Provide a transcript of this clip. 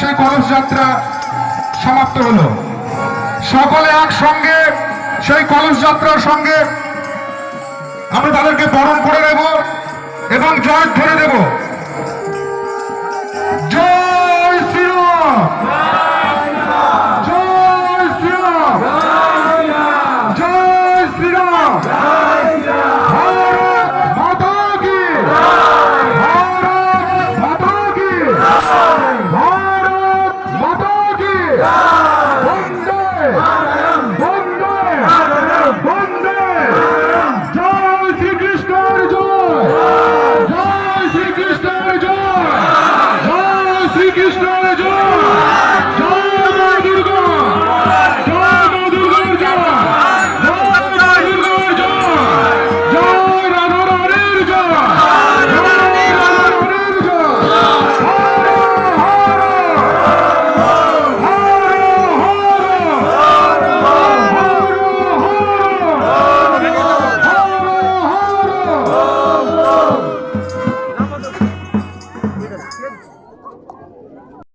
সেই কলস যাত্রা সমাপ্ত হলো। সকলে একসঙ্গে সেই কলস যাত্রার সঙ্গে আমরা তাদেরকে বরণ করে নেব এবং জয় ধরে দেব। জয় শ্রীরাম, জয় শ্রীরাম, জয় শ্রীরাম। ভারত মাতা কি, ভারত মাতা কি, ভারত মাতা কি।